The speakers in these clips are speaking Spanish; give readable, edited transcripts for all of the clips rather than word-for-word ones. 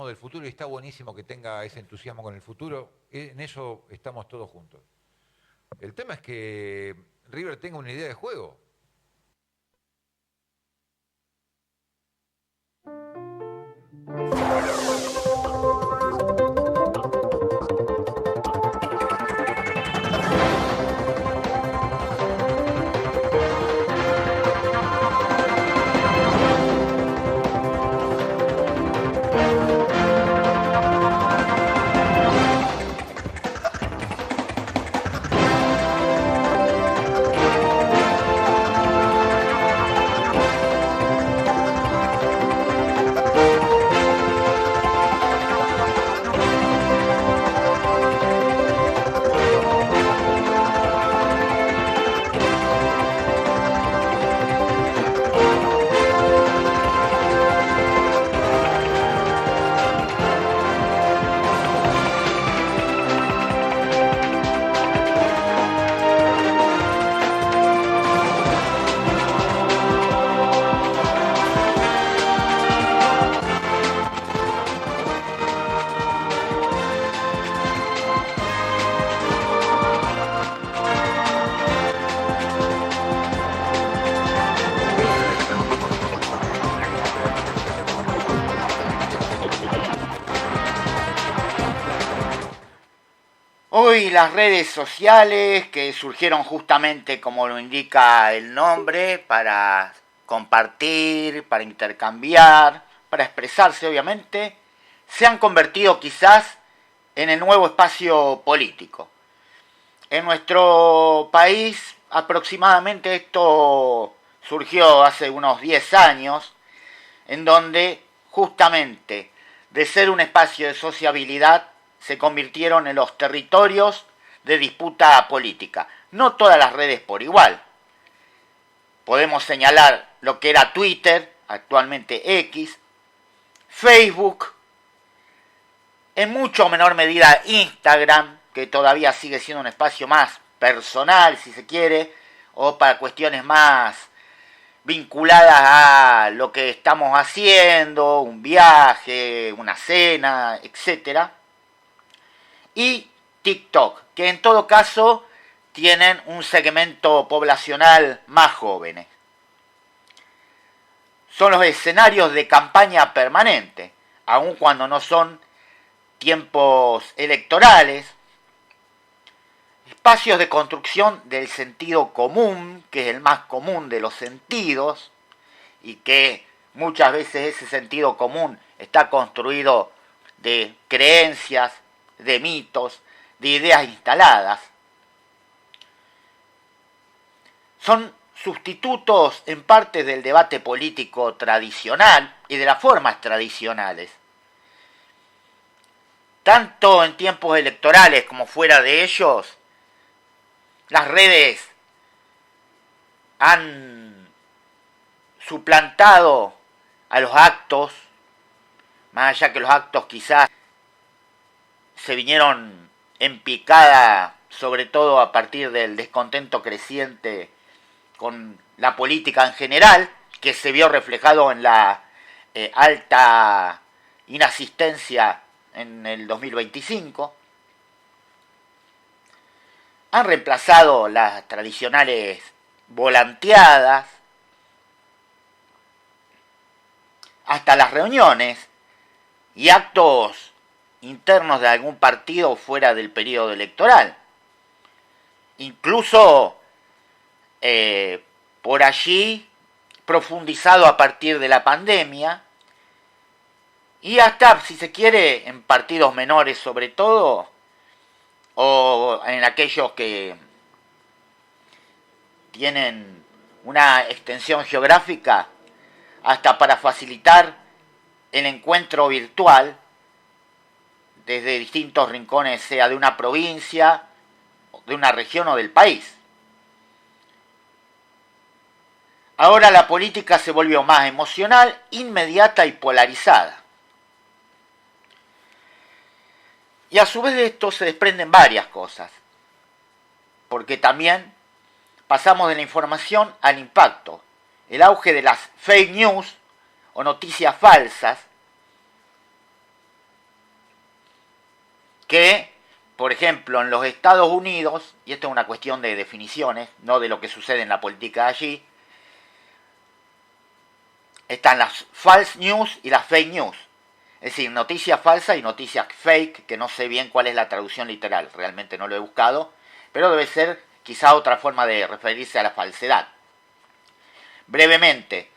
del futuro y está buenísimo que tenga ese entusiasmo con el futuro. En eso estamos todos juntos. El tema es que River tenga una idea de juego. Hoy las redes sociales que surgieron justamente como lo indica el nombre, para compartir, para intercambiar, para expresarse obviamente, se han convertido quizás en el nuevo espacio político. En nuestro país aproximadamente esto surgió hace unos 10 años, en donde justamente de ser un espacio de sociabilidad se convirtieron en los territorios de disputa política. No todas las redes por igual. Podemos señalar lo que era Twitter, actualmente X, Facebook, en mucho menor medida Instagram, que todavía sigue siendo un espacio más personal, si se quiere, o para cuestiones más vinculadas a lo que estamos haciendo, un viaje, una cena, etcétera. Y TikTok, que en todo caso tienen un segmento poblacional más jóvenes. Son los escenarios de campaña permanente, aun cuando no son tiempos electorales, espacios de construcción del sentido común, que es el más común de los sentidos, y que muchas veces ese sentido común está construido de creencias, de mitos, de ideas instaladas. Son sustitutos en parte del debate político tradicional y de las formas tradicionales. Tanto en tiempos electorales como fuera de ellos, las redes han suplantado a los actos, más allá que los actos quizás se vinieron en picada, sobre todo a partir del descontento creciente con la política en general, que se vio reflejado en la alta inasistencia en el 2025. Han reemplazado las tradicionales volanteadas, hasta las reuniones y actos internos de algún partido fuera del periodo electoral. Incluso por allí profundizado a partir de la pandemia y hasta, si se quiere, en partidos menores sobre todo, o en aquellos que tienen una extensión geográfica, hasta para facilitar el encuentro virtual desde distintos rincones, sea de una provincia, de una región o del país. Ahora la política se volvió más emocional, inmediata y polarizada. Y a su vez de esto se desprenden varias cosas, porque también pasamos de la información al impacto. El auge de las fake news o noticias falsas que, por ejemplo, en los Estados Unidos, y esto es una cuestión de definiciones, no de lo que sucede en la política allí, están las false news y las fake news. Es decir, noticias falsas y noticias fake, que no sé bien cuál es la traducción literal, realmente no lo he buscado, pero debe ser quizá otra forma de referirse a la falsedad. Brevemente,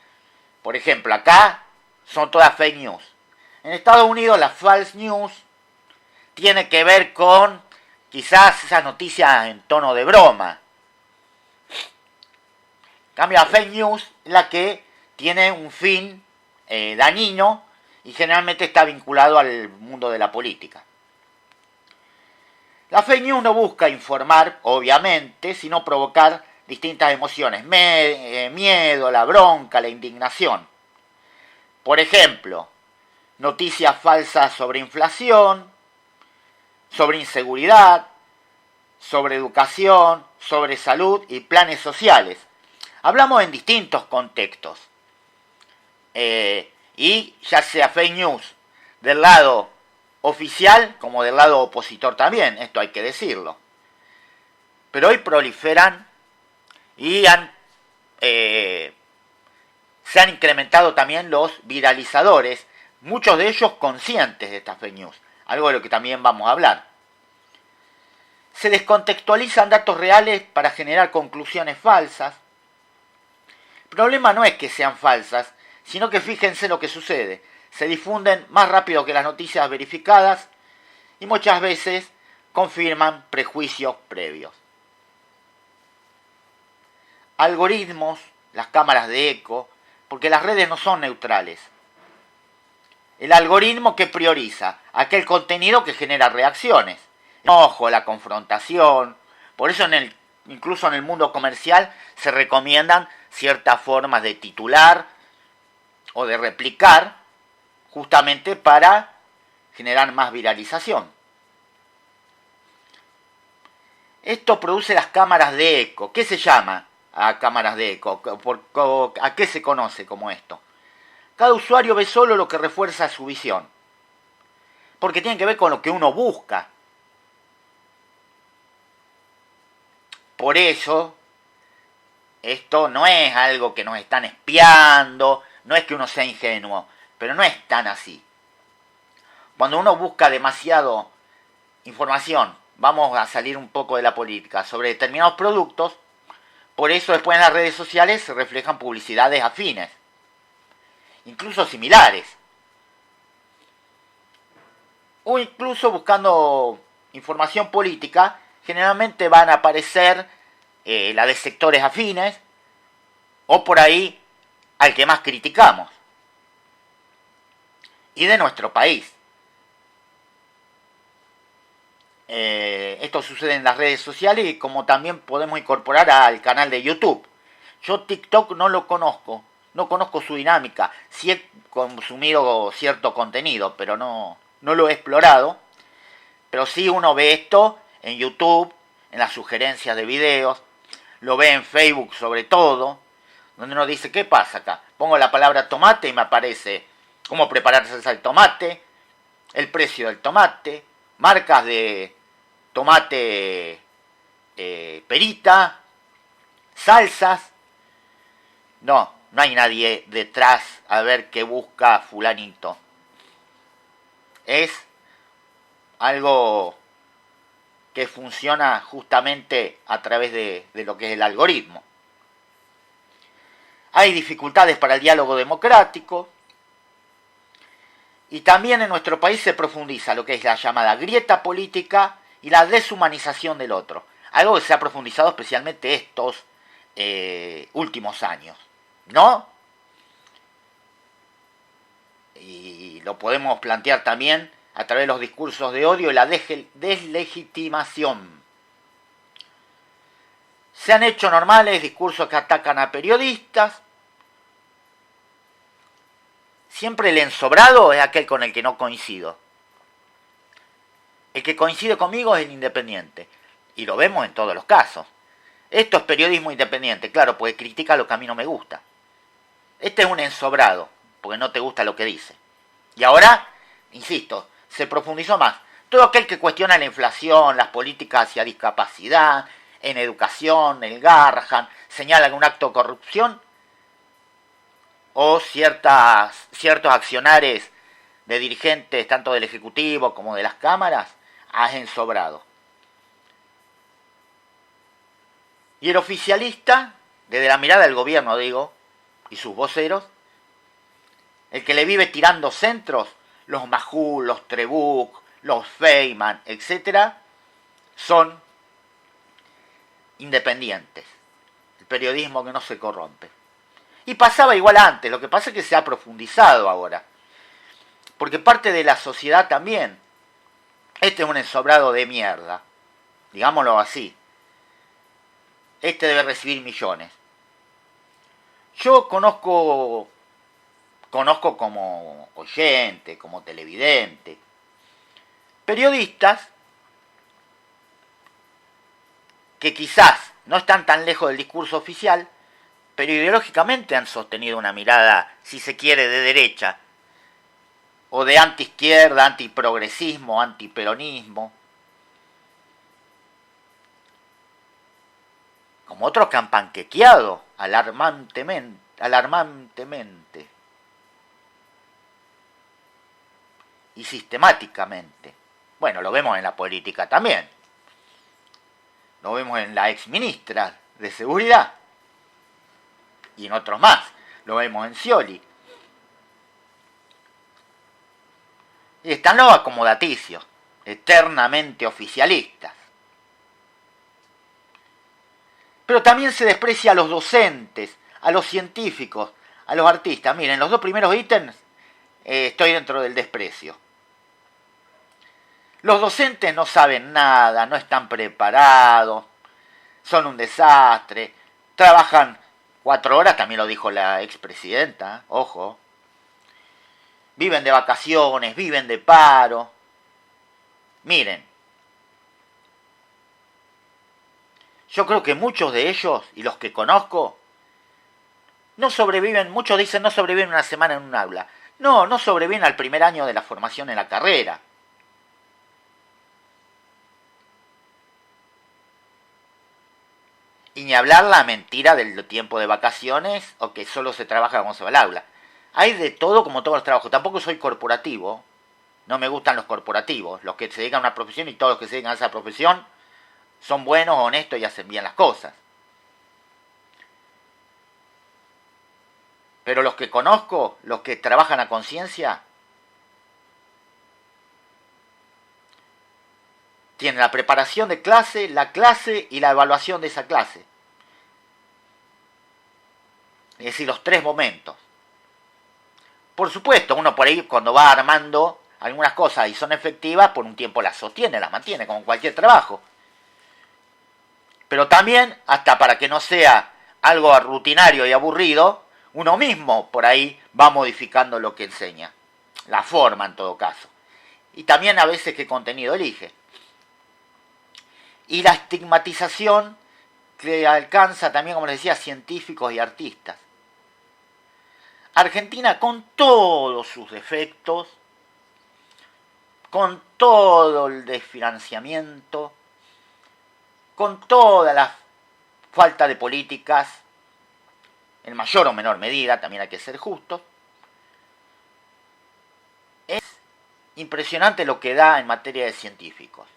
por ejemplo, acá son todas fake news. En Estados Unidos las false news tiene que ver con quizás esas noticias en tono de broma. En cambio, la fake news es la que tiene un fin dañino y generalmente está vinculado al mundo de la política. La fake news no busca informar, obviamente, sino provocar distintas emociones, miedo, la bronca, la indignación. Por ejemplo, noticias falsas sobre inflación, sobre inseguridad, sobre educación, sobre salud y planes sociales. Hablamos en distintos contextos. Y ya sea fake news del lado oficial como del lado opositor también, esto hay que decirlo. Pero hoy proliferan y se han incrementado también los viralizadores, muchos de ellos conscientes de estas fake news, algo de lo que también vamos a hablar. Se descontextualizan datos reales para generar conclusiones falsas. El problema no es que sean falsas, sino que fíjense lo que sucede. Se difunden más rápido que las noticias verificadas y muchas veces confirman prejuicios previos. Algoritmos, las cámaras de eco, porque las redes no son neutrales. El algoritmo que prioriza aquel contenido que genera reacciones. Ojo, la confrontación. Por eso incluso en el mundo comercial se recomiendan ciertas formas de titular o de replicar justamente para generar más viralización. Esto produce las cámaras de eco. ¿Qué se llama a cámaras de eco? ¿A qué se conoce como esto? Cada usuario ve solo lo que refuerza su visión, porque tiene que ver con lo que uno busca. Por eso, esto no es algo que nos están espiando, no es que uno sea ingenuo, pero no es tan así. Cuando uno busca demasiado información, vamos a salir un poco de la política, sobre determinados productos, por eso después en las redes sociales se reflejan publicidades afines, incluso similares. O incluso buscando información política, generalmente van a aparecer la de sectores afines o por ahí al que más criticamos y de nuestro país. Esto sucede en las redes sociales y como también podemos incorporar al canal de YouTube. Yo TikTok no lo conozco, no conozco su dinámica. Sí he consumido cierto contenido, pero no lo he explorado. Pero sí uno ve esto en YouTube, en las sugerencias de videos, lo ve en Facebook sobre todo, donde uno dice, ¿qué pasa acá? Pongo la palabra tomate y me aparece cómo preparar salsa de tomate, el precio del tomate, marcas de tomate perita, salsas. No hay nadie detrás a ver qué busca fulanito. Es algo que funciona justamente a través de lo que es el algoritmo. Hay dificultades para el diálogo democrático y también en nuestro país se profundiza lo que es la llamada grieta política y la deshumanización del otro. Algo que se ha profundizado especialmente estos últimos años, ¿no? Y lo podemos plantear también a través de los discursos de odio y la deslegitimación. Se han hecho normales discursos que atacan a periodistas. Siempre el ensobrado es aquel con el que no coincido. El que coincide conmigo es el independiente. Y lo vemos en todos los casos. Esto es periodismo independiente, claro, porque critica lo que a mí no me gusta. Este es un ensobrado, porque no te gusta lo que dice. Y ahora, insisto, se profundizó más. todo aquel que cuestiona la inflación, las políticas hacia discapacidad, en educación, el Garrahan, señalan un acto de corrupción, o ciertos accionares de dirigentes tanto del Ejecutivo como de las cámaras han sobrado. Y el oficialista, desde la mirada del gobierno digo, y sus voceros, el que le vive tirando centros, los Majul, los Trebuch, los Feynman, etc., son independientes. El periodismo que no se corrompe. Y pasaba igual antes, lo que pasa es que se ha profundizado ahora. Porque parte de la sociedad también, este es un ensobrado de mierda, digámoslo así. Este debe recibir millones. Yo conozco como oyente, como televidente, periodistas que quizás no están tan lejos del discurso oficial, pero ideológicamente han sostenido una mirada, si se quiere, de derecha, o de antiizquierda, antiprogresismo, antiperonismo, como otros que han panquequeado alarmantemente y sistemáticamente. Bueno, lo vemos en la política también. Lo vemos en la ex ministra de Seguridad y en otros más. Lo vemos en Scioli. Y están los acomodaticios, eternamente oficialistas. Pero también se desprecia a los docentes, a los científicos, a los artistas. Miren, los dos primeros ítems estoy dentro del desprecio. Los docentes no saben nada, no están preparados, son un desastre, trabajan 4 horas, también lo dijo la expresidenta, ojo. Viven de vacaciones, viven de paro. Miren, yo creo que muchos de ellos, y los que conozco, no sobreviven, muchos dicen no sobreviven una semana en un aula. No sobreviven al primer año de la formación en la carrera. Y ni hablar la mentira del tiempo de vacaciones o que solo se trabaja cuando se va al aula. Hay de todo como todos los trabajos. Tampoco soy corporativo. No me gustan los corporativos. Los que se dedican a una profesión y todos los que se dedican a esa profesión son buenos, honestos y hacen bien las cosas. Pero los que conozco, los que trabajan a conciencia, tienen la preparación de clase, la clase y la evaluación de esa clase. Es decir, los 3 momentos. Por supuesto, uno por ahí cuando va armando algunas cosas y son efectivas, por un tiempo las sostiene, las mantiene, como cualquier trabajo. Pero también, hasta para que no sea algo rutinario y aburrido, uno mismo por ahí va modificando lo que enseña. La forma en todo caso. Y también a veces qué contenido elige. Y la estigmatización que alcanza también, como les decía, científicos y artistas. Argentina, con todos sus defectos, con todo el desfinanciamiento, con toda la falta de políticas, en mayor o menor medida, también hay que ser justos, es impresionante lo que da en materia de científicos.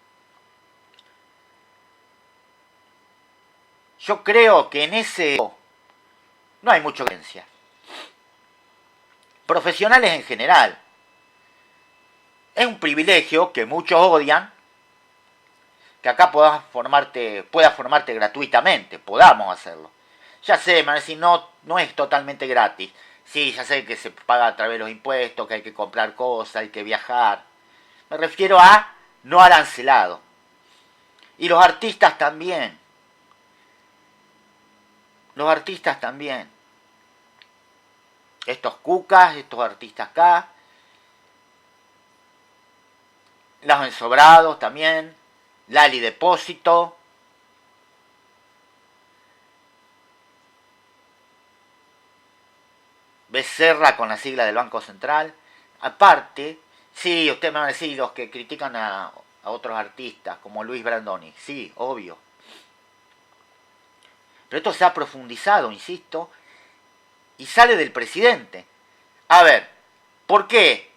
Yo creo que en ese no hay mucha creencia. Profesionales en general. Es un privilegio que muchos odian, que acá puedas formarte gratuitamente, podamos hacerlo. Ya sé, me van a decir, no es totalmente gratis. Sí, ya sé que se paga a través de los impuestos, que hay que comprar cosas, hay que viajar. Me refiero a no arancelado. Y los artistas también. Los artistas también. Estos cucas, estos artistas acá. Los ensobrados también. Lali Depósito. Becerra con la sigla del Banco Central. Aparte, sí, ustedes me van a decir, los que critican a otros artistas, como Luis Brandoni. Sí, obvio. Pero esto se ha profundizado, insisto, y sale del presidente. A ver, ¿por qué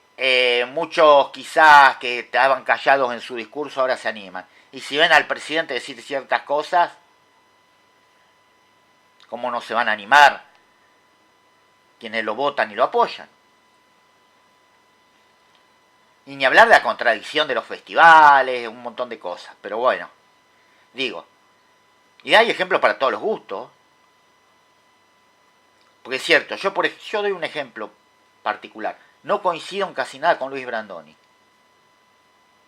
muchos quizás que estaban callados en su discurso ahora se animan? Y si ven al presidente decir ciertas cosas, ¿cómo no se van a animar quienes lo votan y lo apoyan? Y ni hablar de la contradicción de los festivales, un montón de cosas. Pero bueno, digo, y hay ejemplos para todos los gustos. Porque es cierto, yo doy un ejemplo particular. No coincido en casi nada con Luis Brandoni.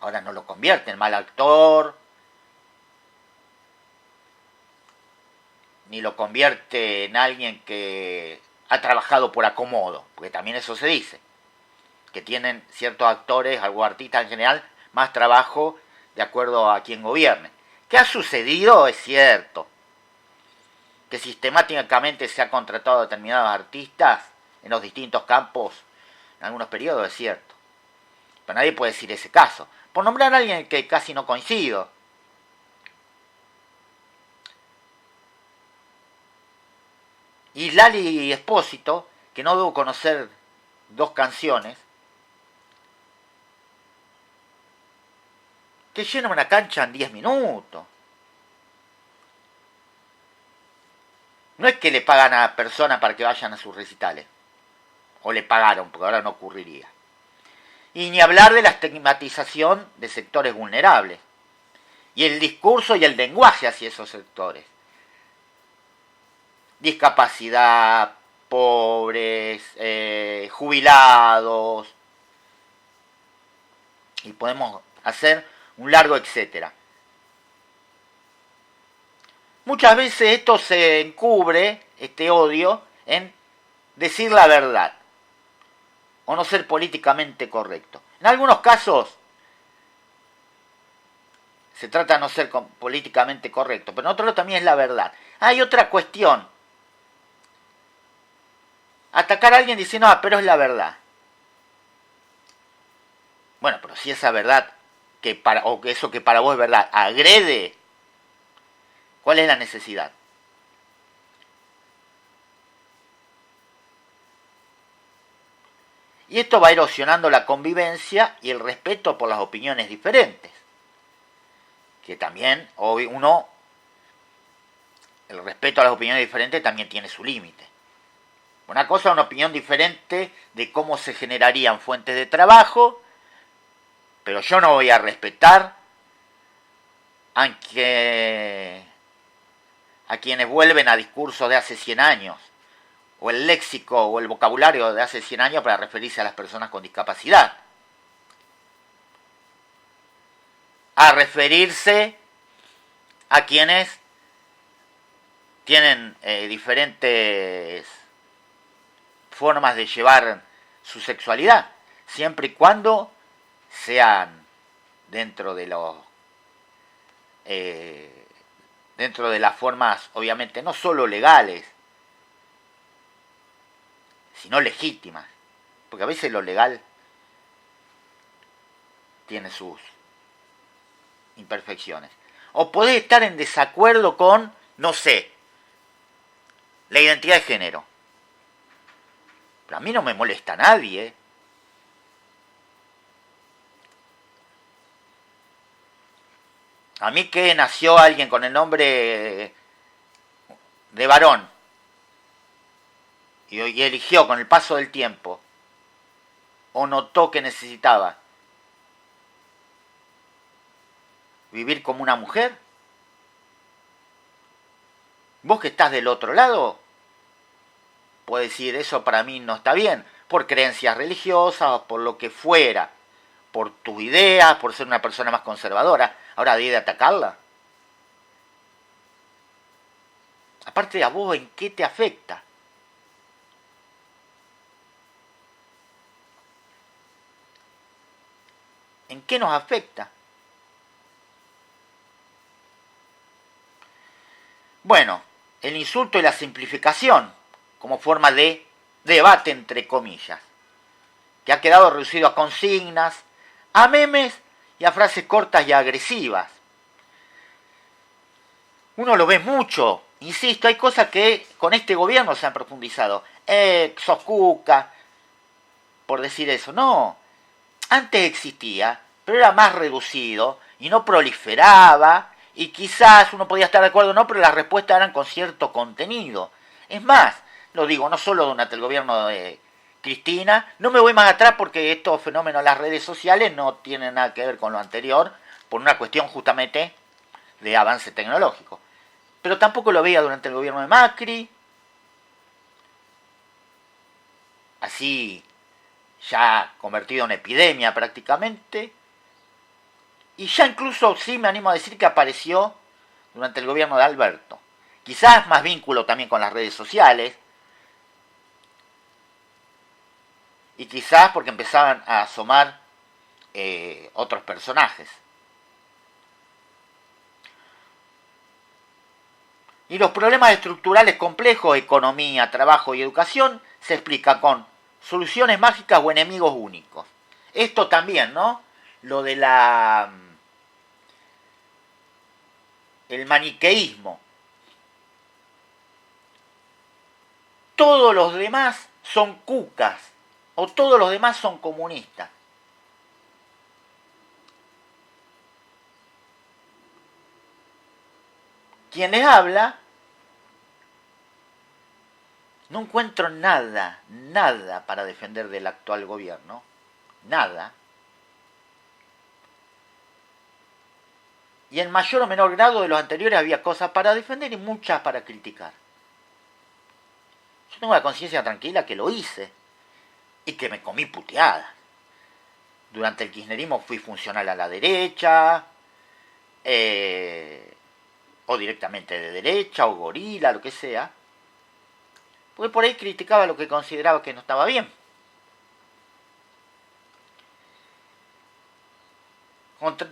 Ahora no lo convierte en mal actor, ni lo convierte en alguien que ha trabajado por acomodo, porque también eso se dice, que tienen ciertos actores, algunos artistas en general, más trabajo de acuerdo a quien gobierne. ¿Qué ha sucedido? Es cierto, que sistemáticamente se ha contratado a determinados artistas en los distintos campos, en algunos periodos, es cierto. Pero nadie puede decir ese caso. Por nombrar a alguien que casi no coincido. Y Lali Espósito, que no debo conocer 2 canciones, que llenan una cancha en 10 minutos. No es que le pagan a personas para que vayan a sus recitales. O le pagaron, porque ahora no ocurriría. Y ni hablar de la estigmatización de sectores vulnerables. Y el discurso y el lenguaje hacia esos sectores. Discapacidad, pobres, jubilados. Y podemos hacer un largo etcétera. Muchas veces esto se encubre, este odio, en decir la verdad. O no ser políticamente correcto. En algunos casos se trata de no ser políticamente correcto, pero en otros también es la verdad. Hay otra cuestión. Atacar a alguien diciendo, pero es la verdad. Bueno, pero si esa verdad, o que eso que para vos es verdad, agrede, ¿cuál es la necesidad? Y esto va erosionando la convivencia y el respeto por las opiniones diferentes. Que también, el respeto a las opiniones diferentes también tiene su límite. Una cosa es una opinión diferente de cómo se generarían fuentes de trabajo, pero yo no voy a respetar a quienes vuelven a discursos de hace 100 años, o el léxico o el vocabulario de hace 100 años para referirse a las personas con discapacidad. A referirse a quienes tienen diferentes formas de llevar su sexualidad, siempre y cuando sean dentro de las formas, obviamente, no solo legales, sino legítimas, porque a veces lo legal tiene sus imperfecciones. O podés estar en desacuerdo con, no sé, la identidad de género. Pero a mí no me molesta a nadie. A mí que nació alguien con el nombre de varón y eligió con el paso del tiempo, o notó que necesitaba vivir como una mujer, vos que estás del otro lado, puedes decir, eso para mí no está bien, por creencias religiosas o por lo que fuera, por tus ideas, por ser una persona más conservadora. Ahora de atacarla. Aparte, ¿a vos en qué te afecta? ¿En qué nos afecta? Bueno, el insulto y la simplificación como forma de debate entre comillas, que ha quedado reducido a consignas, a memes y a frases cortas y agresivas. Uno lo ve mucho, insisto, hay cosas que con este gobierno se han profundizado. Sos cuca, por decir eso. No, antes existía, pero era más reducido y no proliferaba, y quizás uno podía estar de acuerdo o no, pero las respuestas eran con cierto contenido. Es más, lo digo, no solo durante el gobierno de Cristina, no me voy más atrás porque estos fenómenos de las redes sociales no tienen nada que ver con lo anterior, por una cuestión justamente de avance tecnológico. Pero tampoco lo veía durante el gobierno de Macri, así ya convertido en epidemia prácticamente, y ya incluso sí me animo a decir que apareció durante el gobierno de Alberto. Quizás más vínculo también con las redes sociales, y quizás porque empezaban a asomar otros personajes. Y los problemas estructurales complejos, economía, trabajo y educación, se explican con soluciones mágicas o enemigos únicos. Esto también, ¿no? Lo de el maniqueísmo. Todos los demás son cucas o todos los demás son comunistas. Quien les habla, no encuentro nada para defender del actual gobierno. Nada. Y en mayor o menor grado de los anteriores había cosas para defender y muchas para criticar. Yo tengo la conciencia tranquila que lo hice y que me comí puteadas. Durante el kirchnerismo fui funcional a la derecha, o directamente de derecha, o gorila, lo que sea, porque por ahí criticaba lo que consideraba que no estaba bien.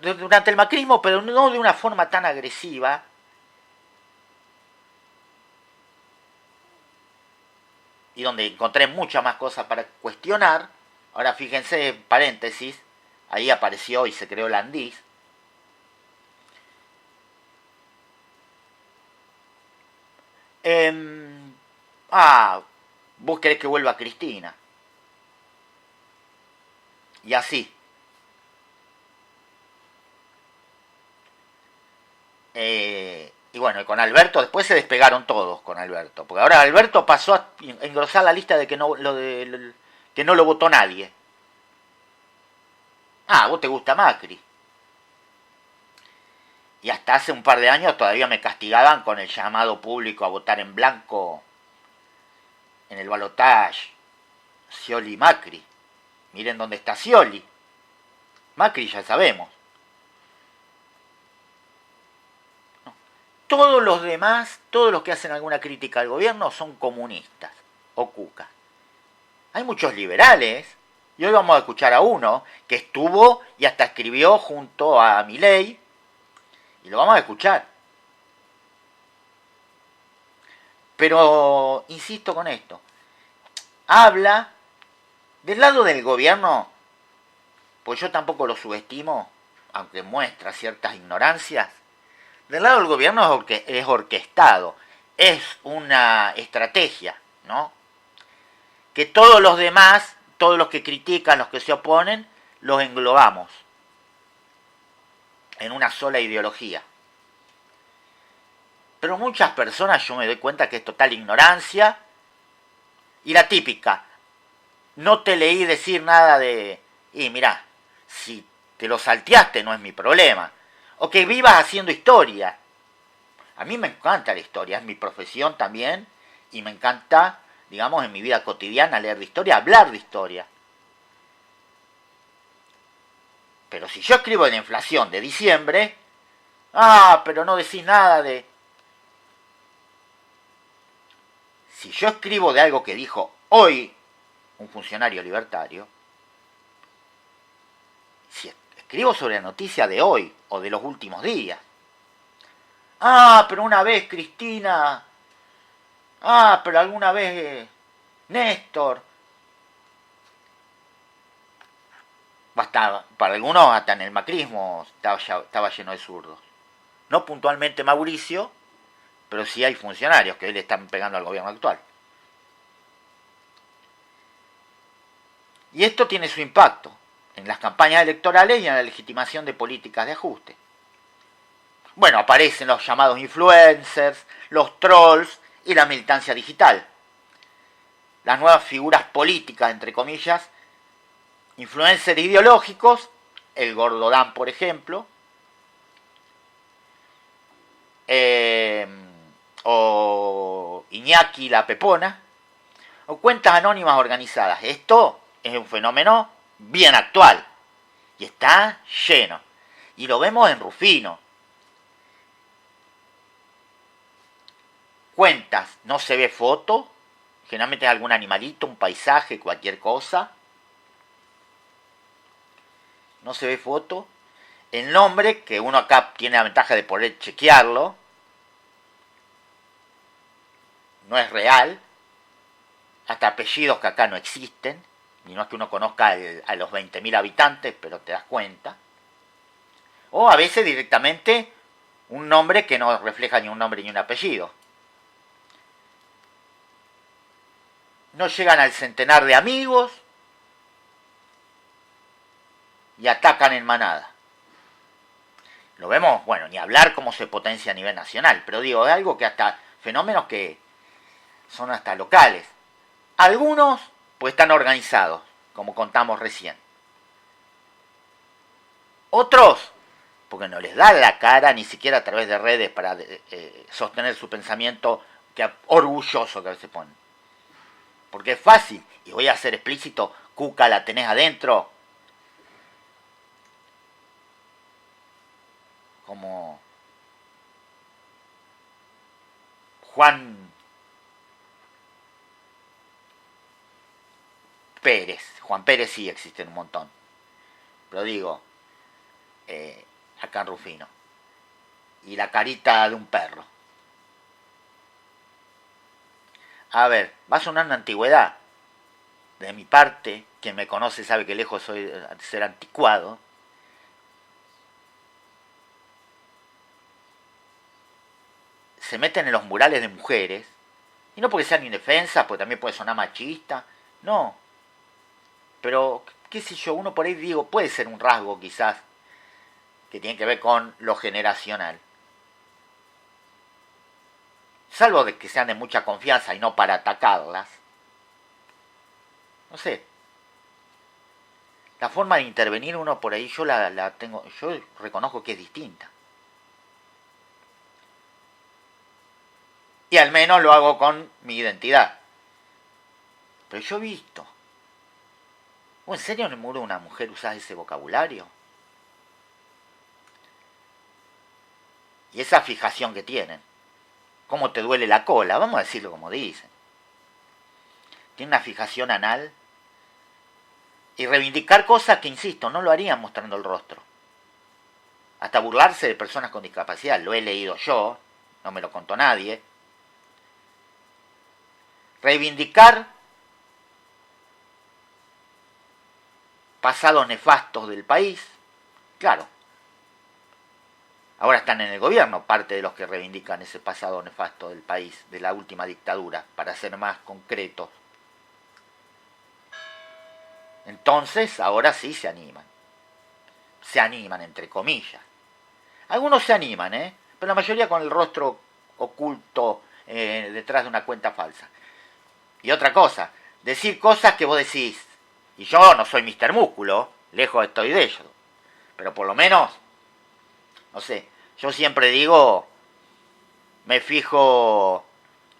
Durante el macrismo, pero no de una forma tan agresiva, y donde encontré muchas más cosas para cuestionar. Ahora fíjense, en paréntesis, ahí apareció y se creó el Andis. Vos querés que vuelva Cristina. Y así. Y bueno, con Alberto después se despegaron todos con Alberto. Porque ahora Alberto pasó a engrosar la lista de que que no lo votó nadie. Vos te gusta Macri. Y hasta hace un par de años todavía me castigaban con el llamado público a votar en blanco en el balotaje. Scioli Macri. Miren dónde está Scioli. Macri ya sabemos. Todos los demás, todos los que hacen alguna crítica al gobierno son comunistas o cucas. Hay muchos liberales, y hoy vamos a escuchar a uno que estuvo y hasta escribió junto a Milei, y lo vamos a escuchar. Pero insisto con esto, habla del lado del gobierno, pues yo tampoco lo subestimo, aunque muestra ciertas ignorancias. Del lado del gobierno es orquestado, es una estrategia, ¿no? Que todos los demás, todos los que critican, los que se oponen, los englobamos en una sola ideología. Pero muchas personas yo me doy cuenta que es total ignorancia. Y la típica, no te leí decir nada de, y mirá, si te lo salteaste no es mi problema. O que vivas haciendo historia. A mí me encanta la historia, es mi profesión también, y me encanta, digamos, en mi vida cotidiana leer de historia, hablar de historia. Pero si yo escribo de la inflación de diciembre, pero no decís nada de... Si yo escribo de algo que dijo hoy un funcionario libertario, si escribo sobre la noticia de hoy o de los últimos días, pero una vez Cristina, pero alguna vez Néstor. para algunos hasta en el macrismo estaba lleno de zurdos. No puntualmente Mauricio, pero sí hay funcionarios que hoy le están pegando al gobierno actual. Y esto tiene su impacto en las campañas electorales y en la legitimación de políticas de ajuste. Bueno, aparecen los llamados influencers, los trolls y la militancia digital. Las nuevas figuras políticas, entre comillas, influencers ideológicos, el Gordodán, por ejemplo, o Iñaki la Pepona, o cuentas anónimas organizadas. Esto es un fenómeno bien actual y está lleno. Y lo vemos en Rufino. Cuentas, no se ve foto, generalmente es algún animalito, un paisaje, cualquier cosa. No se ve foto. El nombre, que uno acá tiene la ventaja de poder chequearlo, no es real. Hasta apellidos que acá no existen. Y no es que uno conozca a los 20.000 habitantes, pero te das cuenta. O a veces directamente un nombre que no refleja ni un nombre ni un apellido. No llegan al centenar de amigos y atacan en manada. Lo vemos, bueno, ni hablar cómo se potencia a nivel nacional, pero digo, es algo que hasta fenómenos que son hasta locales. Algunos pues están organizados, como contamos recién. Otros, porque no les da la cara ni siquiera a través de redes para sostener su pensamiento que orgulloso que a veces ponen. Porque es fácil, y voy a ser explícito, Cuca la tenés adentro. Como Juan Pérez sí existen un montón. Pero digo, acá en Rufino. Y la carita de un perro. A ver, va a sonar una antigüedad. De mi parte, quien me conoce sabe que lejos soy de ser anticuado. Se meten en los murales de mujeres. Y no porque sean indefensas, porque también puede sonar machista. No. Pero, qué sé yo, uno por ahí digo, puede ser un rasgo quizás que tiene que ver con lo generacional. Salvo de que sean de mucha confianza y no para atacarlas. No sé. La forma de intervenir uno por ahí yo la tengo, yo reconozco que es distinta. Y al menos lo hago con mi identidad. Pero yo he visto. ¿O en serio en el muro de una mujer usás ese vocabulario? Y esa fijación que tienen. ¿Cómo te duele la cola? Vamos a decirlo como dicen. Tiene una fijación anal. Y reivindicar cosas que, insisto, no lo harían mostrando el rostro. Hasta burlarse de personas con discapacidad. Lo he leído yo, no me lo contó nadie. Reivindicar pasados nefastos del país. Claro. Ahora están en el gobierno parte de los que reivindican ese pasado nefasto del país, de la última dictadura, para ser más concretos. Entonces, ahora sí se animan. Se animan, entre comillas. Algunos se animan, pero la mayoría con el rostro oculto detrás de una cuenta falsa. Y otra cosa, decir cosas que vos decís, y yo no soy Mr. Músculo, lejos estoy de ello, pero por lo menos, no sé, yo siempre digo, me fijo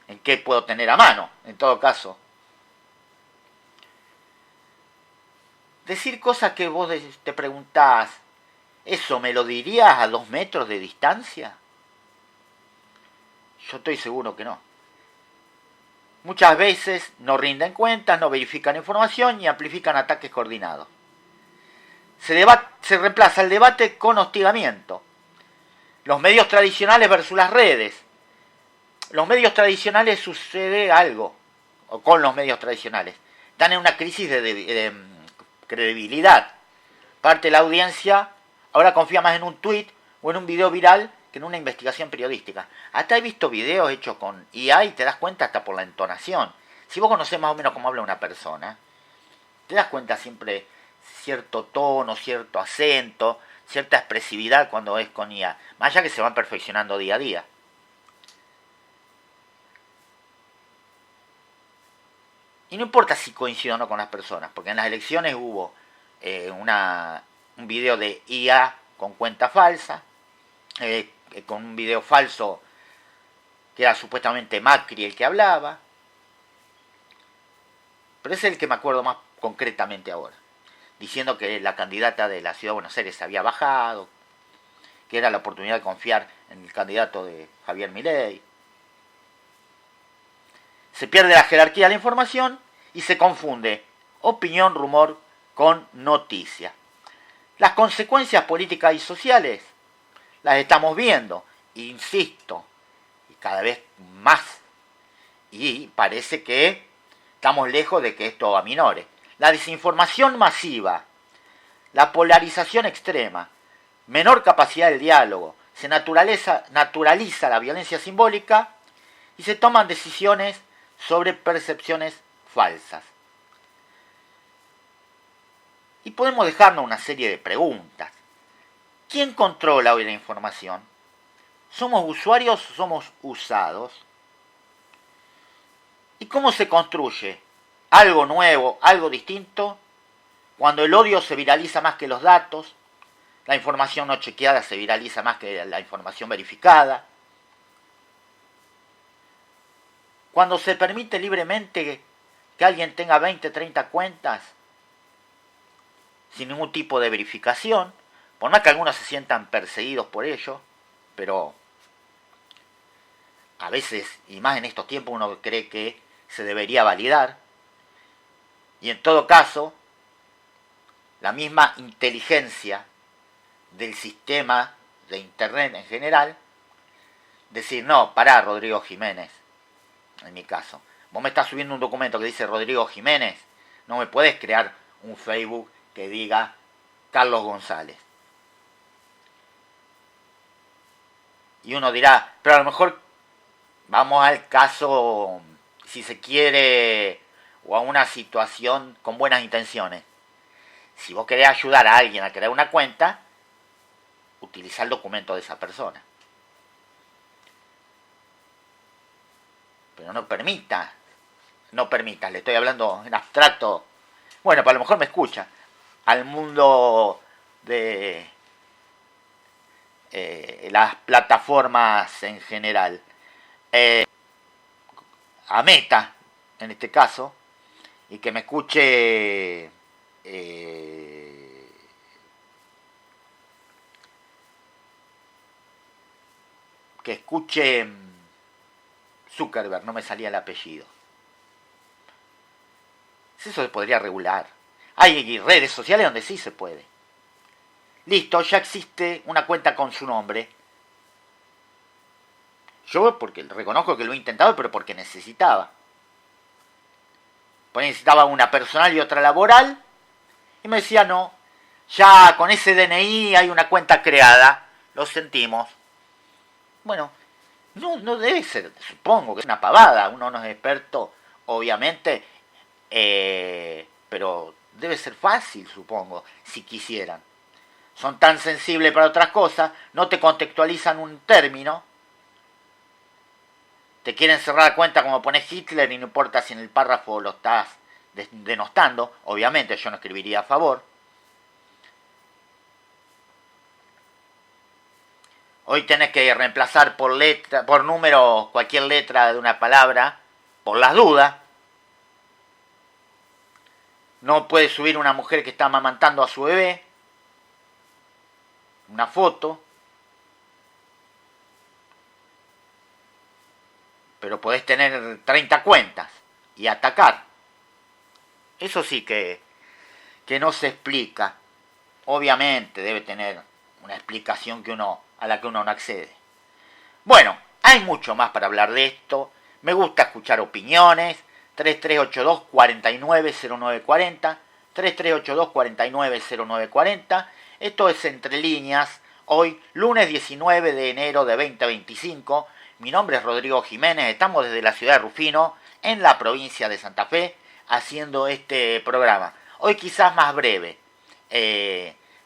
en qué puedo tener a mano, en todo caso. Decir cosas que vos te preguntás, ¿eso me lo dirías a 2 metros de distancia? Yo estoy seguro que no. Muchas veces no rinden cuentas, no verifican información y amplifican ataques coordinados. Se reemplaza el debate con hostigamiento. Los medios tradicionales versus las redes. Los medios tradicionales sucede algo, con los medios tradicionales. Están en una crisis de credibilidad. Parte de la audiencia ahora confía más en un tuit o en un video viral que en una investigación periodística. Hasta he visto videos hechos con IA y te das cuenta hasta por la entonación. Si vos conocés más o menos cómo habla una persona, te das cuenta siempre cierto tono, cierto acento, cierta expresividad cuando es con IA. Más allá que se van perfeccionando día a día. Y no importa si coincido o no con las personas, porque en las elecciones hubo un video de IA con cuenta falsa, con un video falso que era supuestamente Macri el que hablaba. Pero ese es el que me acuerdo más concretamente ahora. Diciendo que la candidata de la Ciudad de Buenos Aires se había bajado, que era la oportunidad de confiar en el candidato de Javier Milei. Se pierde la jerarquía de la información y se confunde opinión, rumor con noticia. Las consecuencias políticas y sociales las estamos viendo, insisto, y cada vez más. Y parece que estamos lejos de que esto aminore. La desinformación masiva, la polarización extrema, menor capacidad de diálogo, se naturaliza la violencia simbólica y se toman decisiones sobre percepciones falsas. Y podemos dejarnos una serie de preguntas. ¿Quién controla hoy la información? ¿Somos usuarios o somos usados? ¿Y cómo se construye algo nuevo, algo distinto, cuando el odio se viraliza más que los datos, la información no chequeada se viraliza más que la información verificada? Cuando se permite libremente que alguien tenga 20, 30 cuentas sin ningún tipo de verificación, por más que algunos se sientan perseguidos por ello, pero a veces, y más en estos tiempos, uno cree que se debería validar, y en todo caso, la misma inteligencia del sistema de Internet en general, decir, no, pará, Rodrigo Jiménez, en mi caso, vos me estás subiendo un documento que dice Rodrigo Jiménez, no me puedes crear un Facebook que diga Carlos González. Y uno dirá, pero a lo mejor vamos al caso, si se quiere, o a una situación con buenas intenciones. Si vos querés ayudar a alguien a crear una cuenta, utiliza el documento de esa persona. Pero no permitas, le estoy hablando en abstracto. Bueno, pues a lo mejor me escucha. Al mundo de las plataformas en general. A Meta, en este caso, y que me escuche Zuckerberg, no me salía el apellido. Eso se podría regular. Hay redes sociales donde sí se puede. Listo, ya existe una cuenta con su nombre. Yo porque reconozco que lo he intentado, pero porque necesitaba. Pues necesitaba una personal y otra laboral. Y me decía, no, ya con ese DNI hay una cuenta creada. Lo sentimos. Bueno, no debe ser, supongo que es una pavada. Uno no es experto, obviamente. Pero debe ser fácil, supongo, si quisieran. Son tan sensibles para otras cosas, no te contextualizan un término. Te quieren cerrar la cuenta como pones Hitler y no importa si en el párrafo lo estás denostando. Obviamente yo no escribiría a favor. Hoy tenés que reemplazar por número cualquier letra de una palabra por las dudas. No puede subir una mujer que está amamantando a su bebé una foto. Pero podés tener 30 cuentas y atacar. Eso sí que no se explica. Obviamente debe tener una explicación a la que uno no accede. Bueno, hay mucho más para hablar de esto. Me gusta escuchar opiniones. 3382-490940, 3382-490940. Esto es Entre Líneas, hoy lunes 19 de enero de 2025. Mi nombre es Rodrigo Jiménez, estamos desde la ciudad de Rufino, en la provincia de Santa Fe, haciendo este programa. Hoy quizás más breve,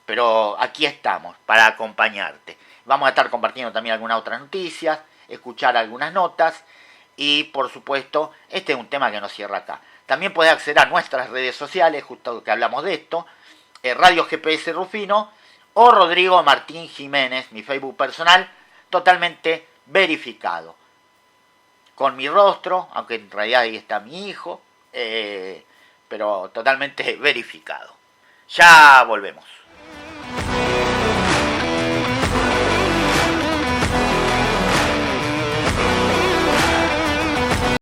pero aquí estamos para acompañarte. Vamos a estar compartiendo también algunas otras noticias, escuchar algunas notas y por supuesto este es un tema que nos cierra acá. También podés acceder a nuestras redes sociales, justo que hablamos de esto, Radio GPS Rufino o Rodrigo Martín Jiménez, mi Facebook personal, totalmente verificado. Con mi rostro, aunque en realidad ahí está mi hijo, pero totalmente verificado. Ya volvemos.